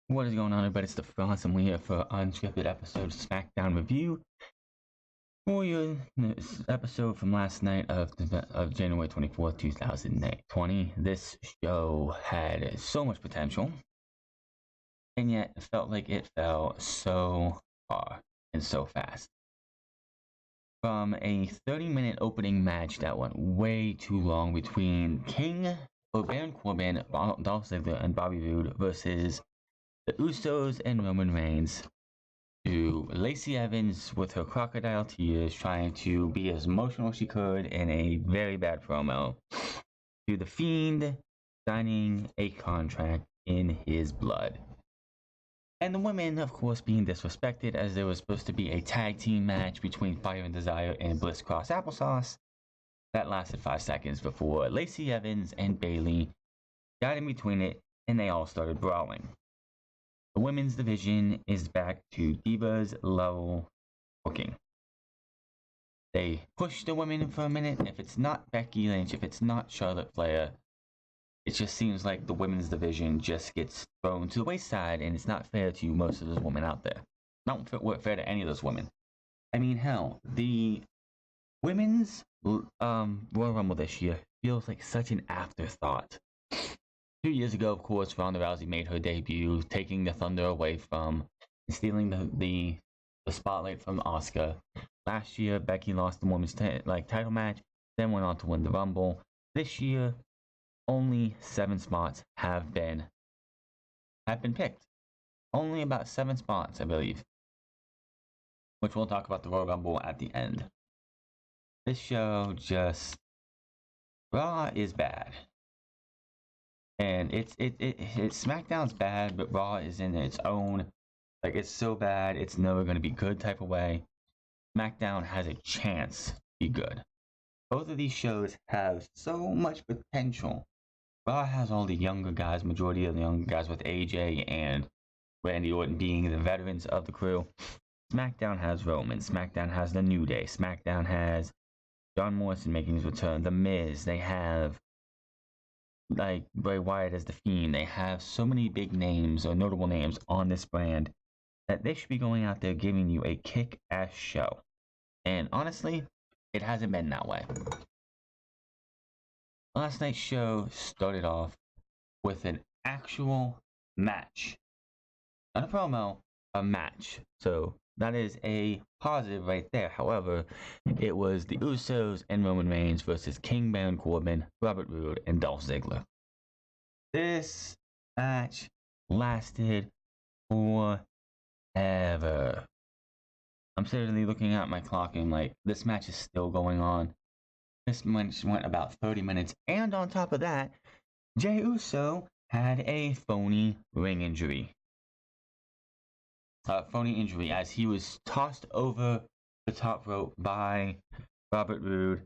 What is going on, everybody? It's the Frost, and we're here for an unscripted episode of Smackdown review for your episode from last night of January 24th, 2020. This show had so much potential, and yet it felt like it fell so far and so fast. From a 30-minute opening match that went way too long between Baron Corbin, Dolph Ziggler, and Bobby Roode versus the Usos and Roman Reigns, to Lacey Evans with her crocodile tears trying to be as emotional as she could in a very bad promo, to the Fiend signing a contract in his blood. And the women, of course, being disrespected as there was supposed to be a tag team match between Fire and Desire and Bliss Cross Applesauce. That lasted 5 seconds before Lacey Evans and Bayley got in between it and they all started brawling. The women's division is back to Divas level booking. They push the women for a minute. If it's not Becky Lynch, if it's not Charlotte Flair, it just seems like the women's division just gets thrown to the wayside, and it's not fair to most of those women out there. Not fair to any of those women. I mean, hell, the women's Royal Rumble this year feels like such an afterthought. 2 years ago, of course, Ronda Rousey made her debut, taking the thunder away from and stealing the spotlight from Asuka. Last year, Becky lost the women's title match, then went on to win the Rumble. This year, only 7 spots have been picked. Only about 7 spots, I believe. Which we'll talk about the Royal Rumble at the end. This show just Raw is bad. And it's SmackDown's bad, but Raw is in its own, like, it's so bad it's never going to be good type of way. SmackDown has a chance to be good. Both of these shows have so much potential. Raw has all the younger guys, majority of the younger guys, with AJ and Randy Orton being the veterans of the crew. SmackDown has Roman. SmackDown has the New Day. SmackDown has John Morrison making his return. The Miz. They have like Bray Wyatt as the Fiend. They have so many big names or notable names on this brand that they should be going out there giving you a kick-ass show. And honestly, it hasn't been that way. Last night's show started off with an actual match. Not a promo, a match. So that is a positive right there. However, it was the Usos and Roman Reigns versus Baron Corbin, Robert Roode, and Dolph Ziggler. This match lasted forever. I'm seriously looking at my clock and like, this match is still going on. This match went about 30 minutes. And on top of that, Jey Uso had a phony ring injury. Phony injury as he was tossed over the top rope by Robert Roode.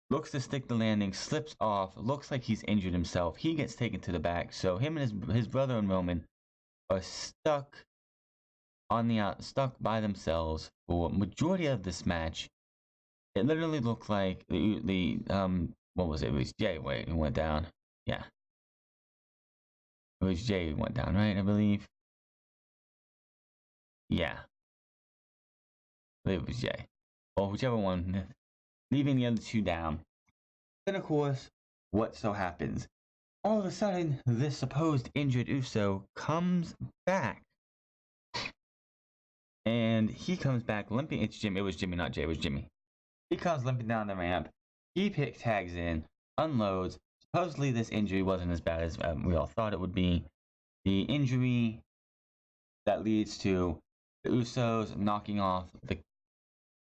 Looks to stick the landing, slips off, looks like he's injured himself. He gets taken to the back, so him and his brother and Roman are stuck by themselves for majority of this match. It literally looked like what was it? It was Jey who went down. Yeah. It was Jey who went down, right? I believe. Yeah. I believe it was Jey. Or whichever one, leaving the other two down. Then, of course, what so happens? All of a sudden, this supposed injured Uso comes back. And he comes back limping. It's Jimmy. It was Jimmy, not Jey. It was Jimmy. He comes limping down the ramp. He tags in, unloads. Supposedly, this injury wasn't as bad as we all thought it would be. The injury that leads to the Usos knocking off the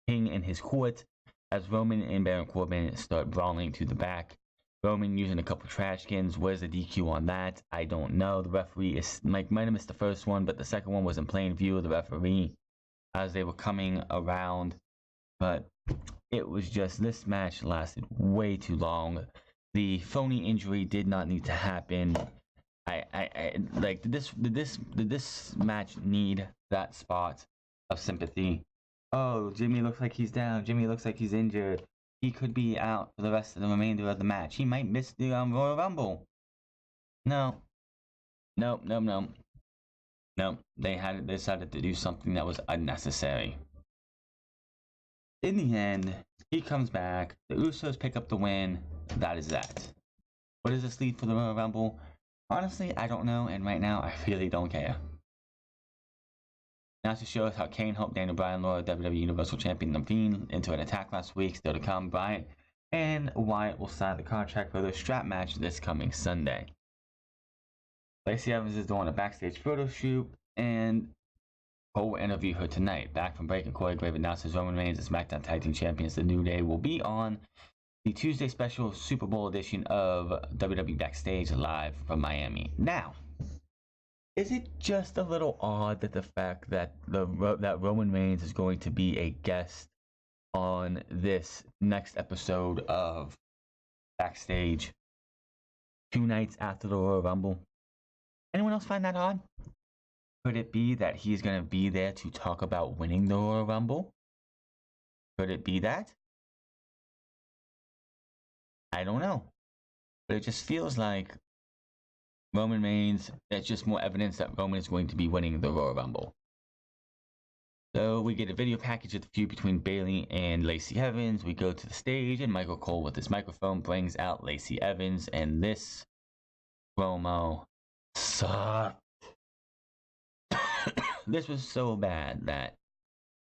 King in his court as Roman and Baron Corbin start brawling to the back. Roman using a couple trash cans. Where's the DQ on that? I don't know. The referee might have missed the first one, but the second one was in plain view of the referee as they were coming around. But it was just, this match lasted way too long. The phony injury did not need to happen. Did this match need that spot of sympathy? Oh, Jimmy looks like he's down. Jimmy looks like he's injured. He could be out for the rest of the remainder of the match. He might miss the Royal Rumble. No. Nope. No, they decided to do something that was unnecessary. In the end, he comes back. The Usos pick up the win. That is that. What does this lead for the Royal Rumble? Honestly, I don't know, and right now, I really don't care. Now to show us how Kane helped Daniel Bryan lure WWE Universal Champion The Fiend into an attack last week, still to come, Bryan and Wyatt will sign the contract for their strap match this coming Sunday. Lacey Evans is doing a backstage photo shoot, and Cole will interview her tonight. Back from break, and Corey Graves announces Roman Reigns as SmackDown Tag Team Champions. The New Day will be on the Tuesday special Super Bowl edition of WWE Backstage Live from Miami. Now, is it just a little odd that the fact that that Roman Reigns is going to be a guest on this next episode of Backstage 2 nights after the Royal Rumble? Anyone else find that odd? Could it be that he's going to be there to talk about winning the Royal Rumble? Could it be that? I don't know. But it just feels like Roman Reigns, that's just more evidence that Roman is going to be winning the Royal Rumble. So we get a video package of the feud between Bayley and Lacey Evans. We go to the stage, and Michael Cole with his microphone brings out Lacey Evans, and this promo sucked. This was so bad that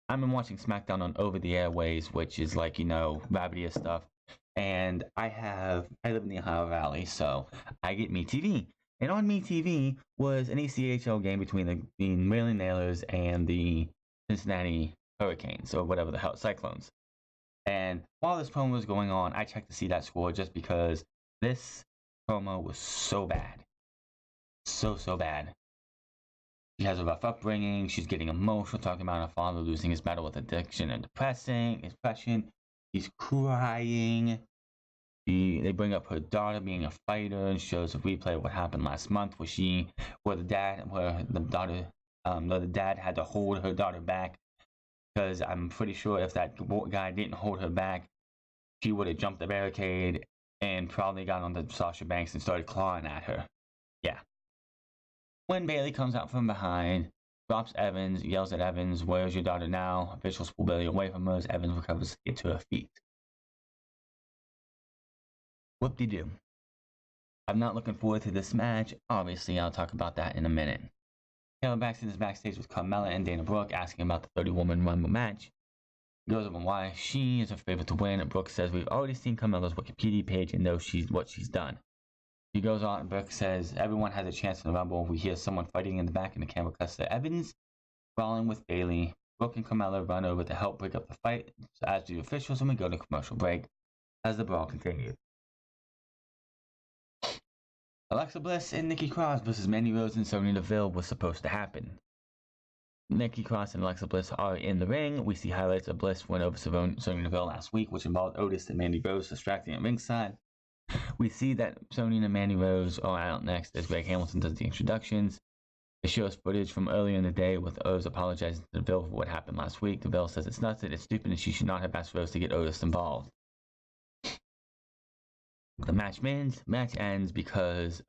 I've been watching Smackdown on over the airways, which is like, rabbitiest stuff. And I live in the Ohio Valley, so I get MeTV. And on MeTV was an ECHL game between the Maryland Nailers and the Cincinnati Hurricanes, or whatever the hell, Cyclones. And while this promo was going on, I checked to see that score just because this promo was so bad. So bad. She has a rough upbringing. She's getting emotional, talking about her father losing his battle with addiction and depression. She's crying. They bring up her daughter being a fighter and shows a replay of what happened last month, where the dad had to hold her daughter back, because I'm pretty sure if that guy didn't hold her back, she would have jumped the barricade and probably got onto Sasha Banks and started clawing at her. Yeah. When Bayley comes out from behind, drops Evans, yells at Evans, "Where's your daughter now?" Officials pull Bayley away from her as Evans recovers to get to her feet. Whoop-de-doo. I'm not looking forward to this match. Obviously, I'll talk about that in a minute. Taylor Baxter is backstage with Carmella and Dana Brooke, asking about the 30-woman Rumble match. He goes over why she is her favorite to win, and Brooke says we've already seen Carmella's Wikipedia page and know what she's done. He goes on, and Brooke says everyone has a chance in the Rumble. We hear someone fighting in the back, and the camera cuts to Evans brawling with Bayley. Brooke and Carmella run over to help break up the fight, as do the officials, and we go to commercial break as the brawl continues. Alexa Bliss and Nikki Cross versus Mandy Rose and Sonya Deville was supposed to happen. Nikki Cross and Alexa Bliss are in the ring. We see highlights of Bliss win over Sonya Deville last week, which involved Otis and Mandy Rose distracting at ringside. We see that Sonya and Mandy Rose are out next as Greg Hamilton does the introductions. It shows footage from earlier in the day with Rose apologizing to Deville for what happened last week. Deville says it's nuts, it's stupid, and she should not have asked Rose to get Otis involved. The match ends because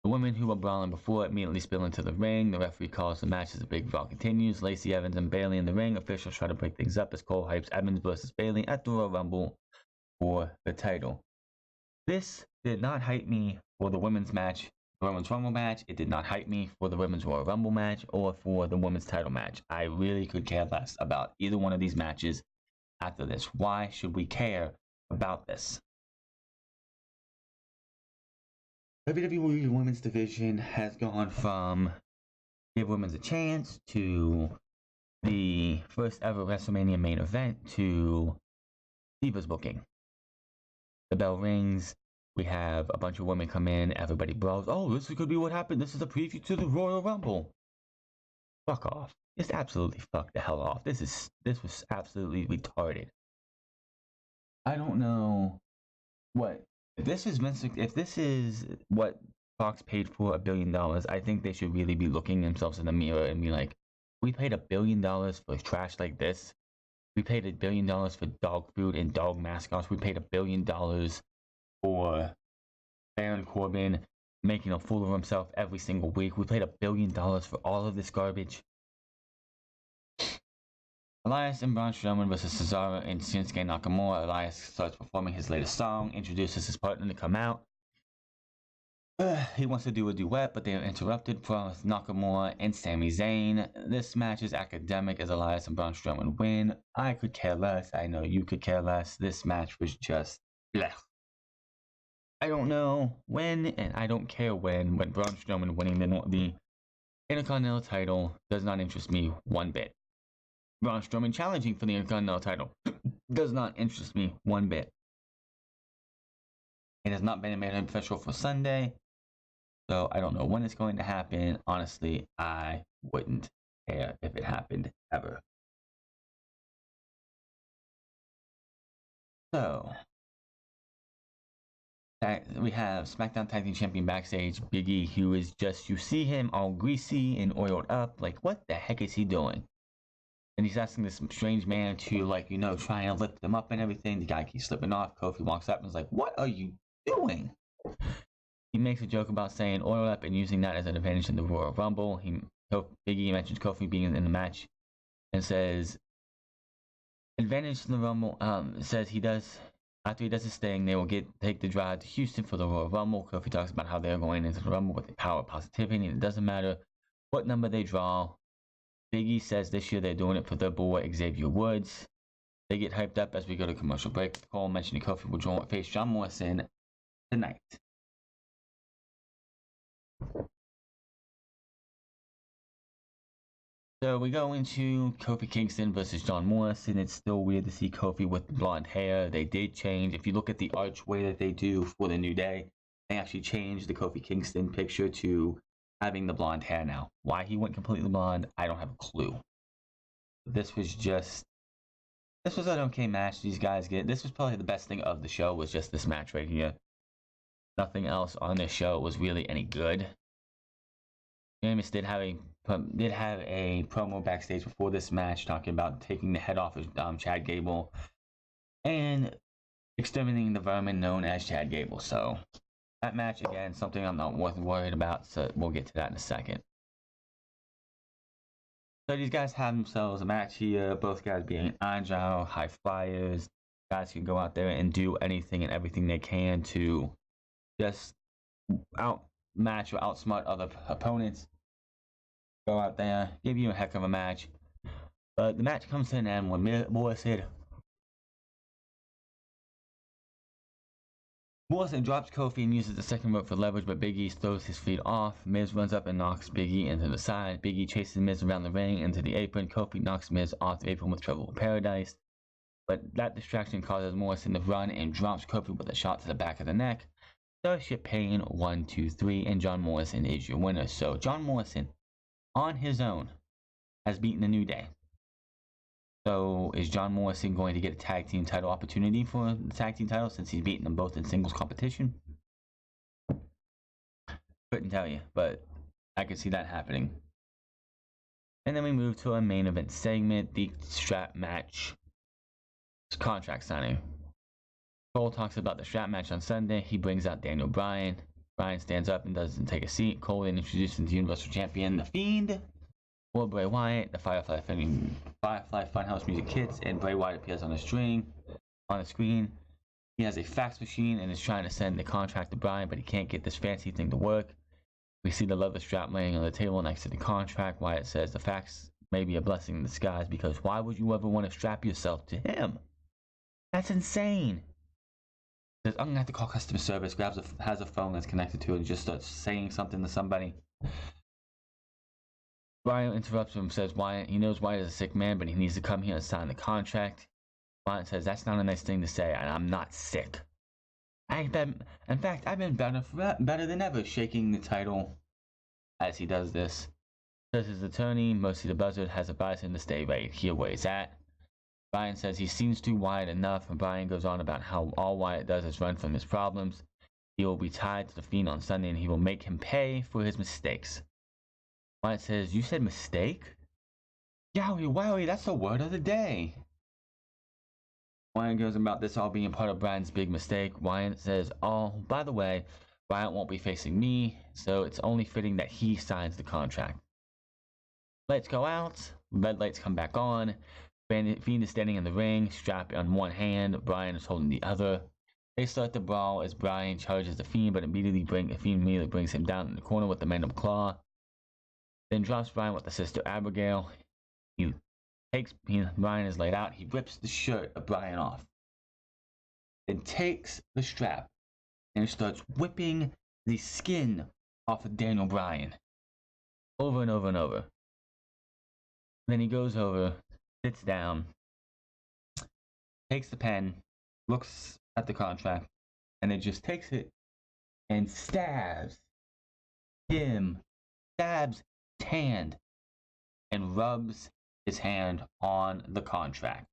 the women who were brawling before immediately spill into the ring. The referee calls the match as the big brawl continues. Lacey Evans and Bayley in the ring. Officials try to break things up as Cole hypes Evans versus Bayley at the Royal Rumble for the title. This did not hype me for the women's match, the Women's Rumble match. It did not hype me for the Women's Royal Rumble match or for the women's title match. I really could care less about either one of these matches after this. Why should we care about this? WWE Women's Division has gone from Give Women's a Chance to the first ever WrestleMania main event to Divas booking. The bell rings. We have a bunch of women come in. Everybody brawls. Oh, this could be what happened. This is a preview to the Royal Rumble. Fuck off. Just absolutely fuck the hell off. This was absolutely retarded. I don't know what. If this is what Fox paid for $1 billion, I think they should really be looking themselves in the mirror and be like, we paid $1 billion for trash like this. We paid $1 billion for dog food and dog mascots. We paid $1 billion for Baron Corbin making a fool of himself every single week. We paid $1 billion for all of this garbage. Elias and Braun Strowman versus Cesaro and Shinsuke Nakamura. Elias starts performing his latest song, introduces his partner to come out. He wants to do a duet, but they are interrupted from Nakamura and Sami Zayn. This match is academic as Elias and Braun Strowman win. I could care less. I know you could care less. This match was just blech. I don't know when, and I don't care when, but Braun Strowman winning the Intercontinental title does not interest me one bit. Braun Strowman challenging for the Intercontinental title does not interest me one bit. It has not been made official for Sunday, so I don't know when it's going to happen. Honestly, I wouldn't care if it happened ever. So, we have SmackDown Tag Team Champion backstage, Big E, who is just, you see him all greasy and oiled up, like what the heck is he doing? And he's asking this strange man to, like, you know, try and lift him up and everything. The guy keeps slipping off. Kofi walks up and is like, what are you doing? He makes a joke about saying oil up and using that as an advantage in the Royal Rumble. Big E mentions Kofi being in the match and says, advantage in the Rumble, says he does, after he does his thing, they will take the drive to Houston for the Royal Rumble. Kofi talks about how they're going into the Rumble with the power of positivity, and it doesn't matter what number they draw. Big E says this year they're doing it for their boy Xavier Woods. They get hyped up as we go to commercial break. Cole mentioning Kofi will face John Morrison tonight. So we go into Kofi Kingston versus John Morrison. It's still weird to see Kofi with blonde hair. They did change. If you look at the archway that they do for the New Day, they actually changed the Kofi Kingston picture to having the blonde hair now. Why he went completely blonde, I don't have a clue. This was an okay match. These guys this was probably the best thing of the show, was just this match right here. Nothing else on this show was really any good. Sheamus did have a promo backstage before this match talking about taking the head off of Chad Gable and exterminating the vermin known as Chad Gable. So that match, again, something I'm not worried about, so we'll get to that in a second. So these guys have themselves a match here, both guys being agile, high flyers. Guys can go out there and do anything and everything they can to just outmatch or outsmart other opponents. Go out there, give you a heck of a match. But the match comes to an end when Morrison drops Kofi and uses the second rope for leverage, but Big E throws his feet off. Miz runs up and knocks Big E into the side. Big E chases Miz around the ring into the apron. Kofi knocks Miz off the apron with Trouble in Paradise. But that distraction causes Morrison to run and drops Kofi with a shot to the back of the neck. Starship Pain 1, 2, 3, and John Morrison is your winner. So John Morrison, on his own, has beaten the New Day. So is John Morrison going to get a tag team title opportunity for the tag team title since he's beaten them both in singles competition? Couldn't tell you, but I could see that happening. And then we move to a main event segment, the strap match contract signing. Cole talks about the strap match on Sunday. He brings out Daniel Bryan. Bryan stands up and doesn't take a seat. Cole then introduces the Universal Champion, the Fiend, or Bray Wyatt. The Firefly Funhouse music hits, and Bray Wyatt appears on the screen. He has a fax machine and is trying to send the contract to Bryan, but he can't get this fancy thing to work. We see the leather strap laying on the table next to the contract. Wyatt says the fax may be a blessing in disguise, because why would you ever want to strap yourself to him? That's insane. Says, I'm gonna have to call customer service. Has a phone that's connected to it and just starts saying something to somebody. Bryan interrupts him and says he knows Wyatt is a sick man, but he needs to come here and sign the contract. Wyatt says that's not a nice thing to say, and I'm not sick. In fact, I've been better than ever, shaking the title as he does this. Says his attorney, Mercy the Buzzard, has advised him to stay right here where he's at. Bryan says he seems to Wyatt enough, and Bryan goes on about how all Wyatt does is run from his problems. He will be tied to the Fiend on Sunday, and he will make him pay for his mistakes. Wyatt says, you said mistake? Yowie wowie, that's the word of the day. Wyatt goes about this all being part of Bryan's big mistake. Wyatt says, oh, by the way, Bryan won't be facing me, so it's only fitting that he signs the contract. Lights go out, red lights come back on. Fiend is standing in the ring, strap on one hand, Bryan is holding the other. They start the brawl as Bryan charges the Fiend, but the Fiend immediately brings him down in the corner with the Mandible Claw. Then drops Bryan with the Sister Abigail. Bryan is laid out. He rips the shirt of Bryan off. Then takes the strap and starts whipping the skin off of Daniel Bryan. Over and over and over. Then he goes over, sits down, takes the pen, looks at the contract, and then just takes it and stabs his hand and rubs his hand on the contract.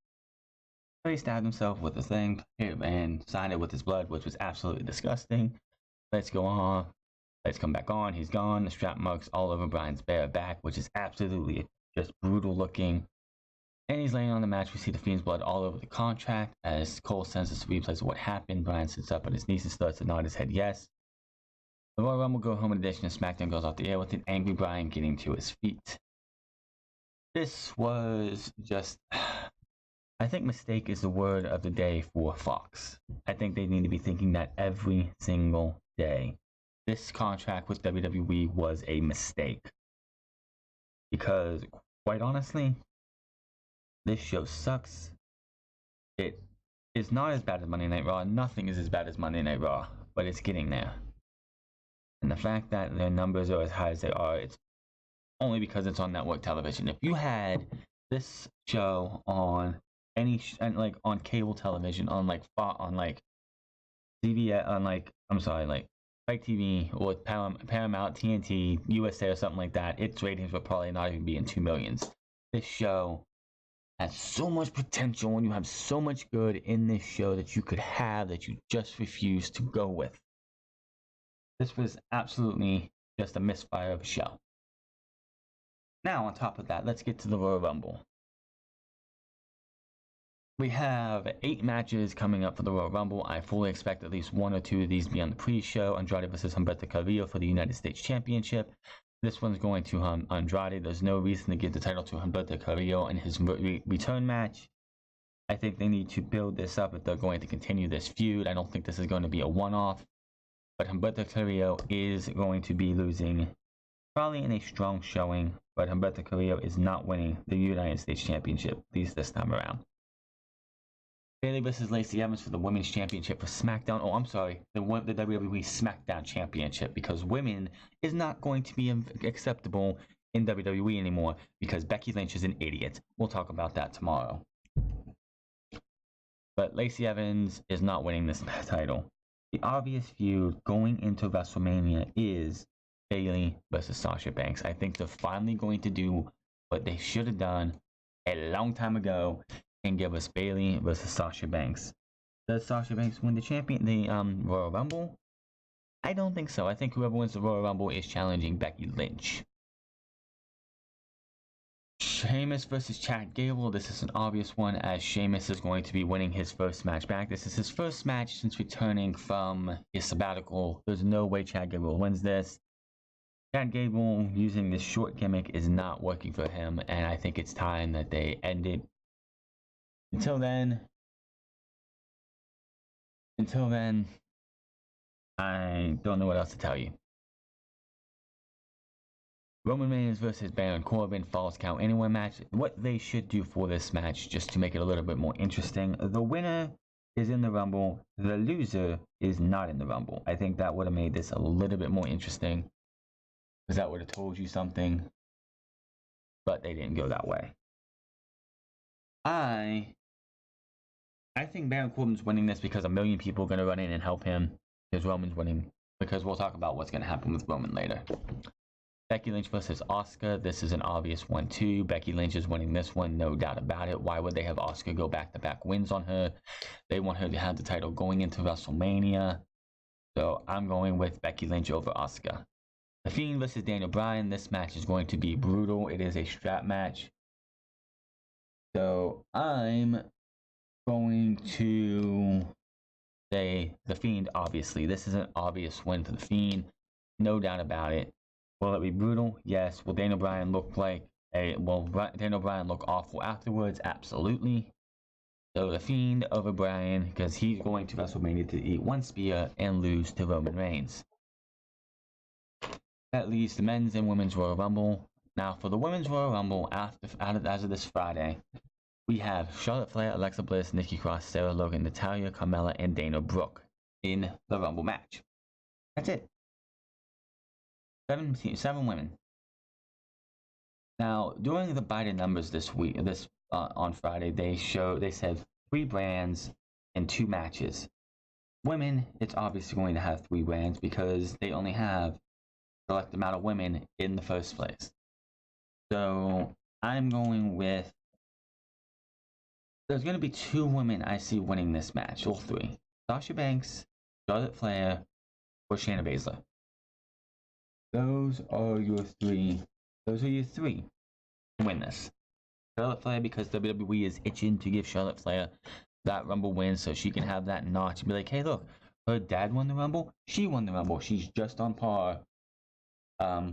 So he stabbed himself with the thing and signed it with his blood, which was absolutely disgusting. Lights go on. Lights come back on. He's gone. The strap marks all over Bryan's bare back, which is absolutely just brutal looking. And he's laying on the match. We see the Fiend's blood all over the contract as Cole sends us replays of what happened. Bryan sits up on his knees and starts to nod his head yes. The Royal Rumble Go Home edition of SmackDown goes off the air with an angry Bryan getting to his feet. This was just... I think mistake is the word of the day for Fox. I think they need to be thinking that every single day. This contract with WWE was a mistake. Because, quite honestly, this show sucks. It is not as bad as Monday Night Raw. Nothing is as bad as Monday Night Raw. But it's getting there. And the fact that their numbers are as high as they are, it's only because it's on network television. If you had this show on on cable television, on CBS, like Spike TV or Paramount, TNT, USA or something like that, its ratings would probably not even be in 2 millions. This show has so much potential, and you have so much good in this show that you could have that you just refuse to go with. This was absolutely just a misfire of a show. Now, on top of that, let's get to the Royal Rumble. We have 8 matches coming up for the Royal Rumble. I fully expect at least 1 or 2 of these to be on the pre-show. Andrade vs. Humberto Carrillo for the United States Championship. This one's going to Andrade. There's no reason to give the title to Humberto Carrillo in his return match. I think they need to build this up if they're going to continue this feud. I don't think this is going to be a one-off. But Humberto Carrillo is going to be losing, probably in a strong showing. But Humberto Carrillo is not winning the United States Championship, at least this time around. Bayley vs. Lacey Evans for the Women's Championship for SmackDown. Oh, I'm sorry. The WWE SmackDown Championship, because women is not going to be acceptable in WWE anymore because Becky Lynch is an idiot. We'll talk about that tomorrow. But Lacey Evans is not winning this title. The obvious feud going into WrestleMania is Bayley versus Sasha Banks. I think they're finally going to do what they should have done a long time ago and give us Bayley versus Sasha Banks. Does Sasha Banks win the Royal Rumble? I don't think so. I think whoever wins the Royal Rumble is challenging Becky Lynch. Sheamus versus Chad Gable. This is an obvious one as Sheamus is going to be winning his first match back. This is his first match since returning from his sabbatical. There's no way Chad Gable wins this. Chad Gable using this short gimmick is not working for him, and I think it's time that they end it. Until then, I don't know what else to tell you. Roman Reigns versus Baron Corbin Falls Count Anywhere match. What they should do for this match, just to make it a little bit more interesting, the winner is in the Rumble, the loser is not in the Rumble. I think that would have made this a little bit more interesting, because that would have told you something, but they didn't go that way. I think Baron Corbin's winning this because 1 million people are going to run in and help him, because Roman's winning, because we'll talk about what's going to happen with Roman later. Becky Lynch versus Asuka. This is an obvious one too. Becky Lynch is winning this one, no doubt about it. Why would they have Asuka go back-to-back wins on her? They want her to have the title going into WrestleMania. So I'm going with Becky Lynch over Asuka. The Fiend versus Daniel Bryan. This match is going to be brutal. It is a strap match. So I'm going to say the Fiend, obviously. This is an obvious win for the Fiend. No doubt about it. Will it be brutal? Yes. Will Daniel Bryan look like will Daniel Bryan look awful afterwards? Absolutely. So the Fiend over Bryan, because he's going to WrestleMania to eat one spear and lose to Roman Reigns. That leaves the men's and women's Royal Rumble. Now for the women's Royal Rumble, as of this Friday, we have Charlotte Flair, Alexa Bliss, Nikki Cross, Sarah Logan, Natalya, Carmella, and Dana Brooke in the Rumble match. That's it. Seven women. Now, during the Biden numbers on Friday, they said 3 brands and 2 matches. Women, it's obviously going to have 3 brands because they only have a select amount of women in the first place. So I'm going with. There's going to be 2 women I see winning this match, all 3. Sasha Banks, Charlotte Flair, or Shayna Baszler. Those are your 3 to win this. Charlotte Flair, because WWE is itching to give Charlotte Flair that Rumble win so she can have that notch and be like, hey, look, her dad won the Rumble, she won the Rumble. She's just on par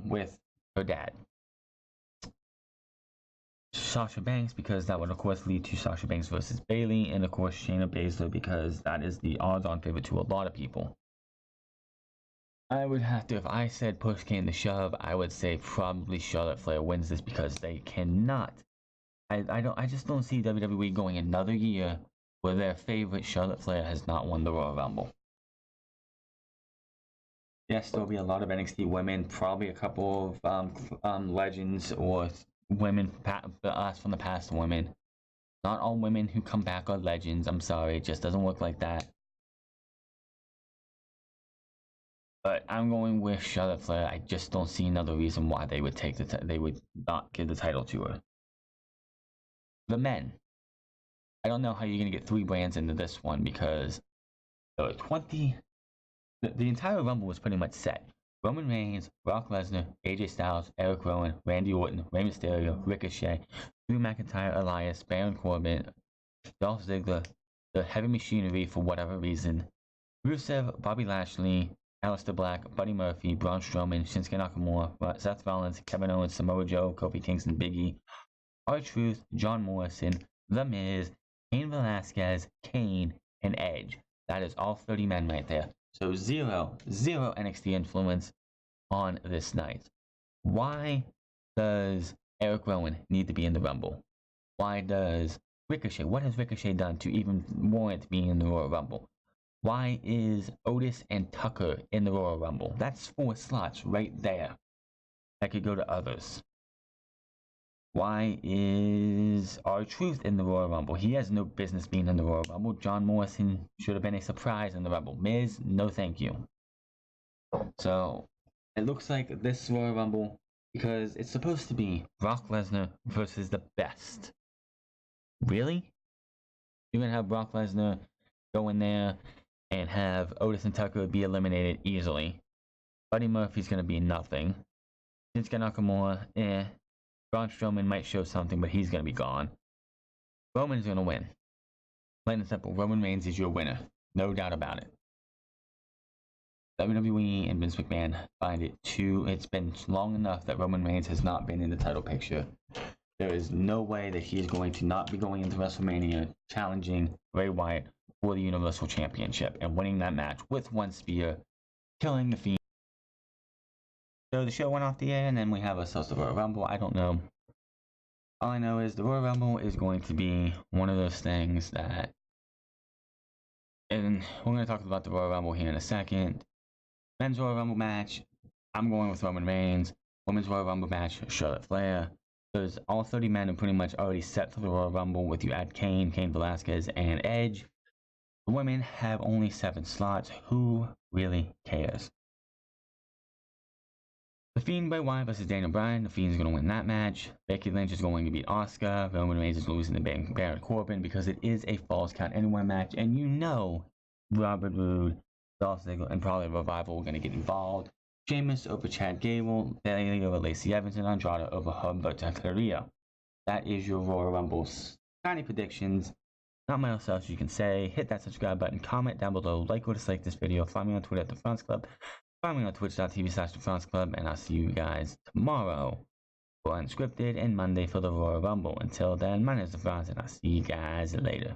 with her dad. Sasha Banks, because that would of course lead to Sasha Banks versus Bayley, and of course Shayna Baszler, because that is the odds-on favorite to a lot of people. I would have to, if I said push came to shove, I would say probably Charlotte Flair wins this because they cannot. I just don't see WWE going another year where their favorite Charlotte Flair has not won the Royal Rumble. Yes, there'll be a lot of NXT women, probably a couple of legends or women from the past women. Not all women who come back are legends. I'm sorry, it just doesn't work like that. But I'm going with Charlotte Flair. I just don't see another reason why they would they would not give the title to her. The men. I don't know how you're gonna get 3 brands into this one because the entire Rumble was pretty much set. Roman Reigns, Brock Lesnar, AJ Styles, Eric Rowan, Randy Orton, Rey Mysterio, Ricochet, Drew McIntyre, Elias, Baron Corbin, Dolph Ziggler, the Heavy Machinery for whatever reason, Rusev, Bobby Lashley, Aleister Black, Buddy Murphy, Braun Strowman, Shinsuke Nakamura, Seth Rollins, Kevin Owens, Samoa Joe, Kofi Kingston, Big E, R-Truth, John Morrison, The Miz, Cain Velasquez, Kane, and Edge. That is all 30 men right there. So zero NXT influence on this night. Why does Eric Rowan need to be in the Rumble? Why does Ricochet? What has Ricochet done to even warrant being in the Royal Rumble? Why is Otis and Tucker in the Royal Rumble? That's 4 slots right there that could go to others. Why is R-Truth in the Royal Rumble? He has no business being in the Royal Rumble. John Morrison should have been a surprise in the Rumble. Miz, no thank you. So, it looks like this Royal Rumble, because it's supposed to be Brock Lesnar versus the best. Really? You're going to have Brock Lesnar go in there and have Otis and Tucker be eliminated easily. Buddy Murphy's going to be nothing. Shinsuke Nakamura, Braun Strowman might show something, but he's going to be gone. Roman's going to win. Plain and simple, Roman Reigns is your winner. No doubt about it. WWE and Vince McMahon find it it's been long enough that Roman Reigns has not been in the title picture. There is no way that he is going to not be going into WrestleMania challenging Bray Wyatt for the Universal Championship and winning that match with 1 spear, killing the Fiend. So the show went off the air, and then we have ourselves the Royal Rumble. I don't know. All I know is the Royal Rumble is going to be one of those things that, and we're going to talk about the Royal Rumble here in a second. Men's Royal Rumble match, I'm going with Roman Reigns. Women's Royal Rumble match, Charlotte Flair. Because all 30 men are pretty much already set for the Royal Rumble. With you add Cain Velasquez, and Edge. The women have only 7 slots. Who really cares? The Fiend Bray Wyatt versus Daniel Bryan. The Fiend is going to win that match. Becky Lynch is going to beat Asuka. Roman Reigns is losing to Baron Corbin because it is a Falls Count Anywhere match. And you know Robert Roode, Dolph Ziggler, and probably Revival are going to get involved. Sheamus over Chad Gable. Bayley over Lacey Evans, and Andrade over Humberto Carrillo. That is your Royal Rumble's tiny predictions. Not much else you can say. Hit that subscribe button, comment down below, like or dislike this video, find me on Twitter at The France Club, find me on twitch.tv/The France Club, and I'll see you guys tomorrow for Unscripted and Monday for the Royal Rumble. Until then, my name is The France, and I'll see you guys later.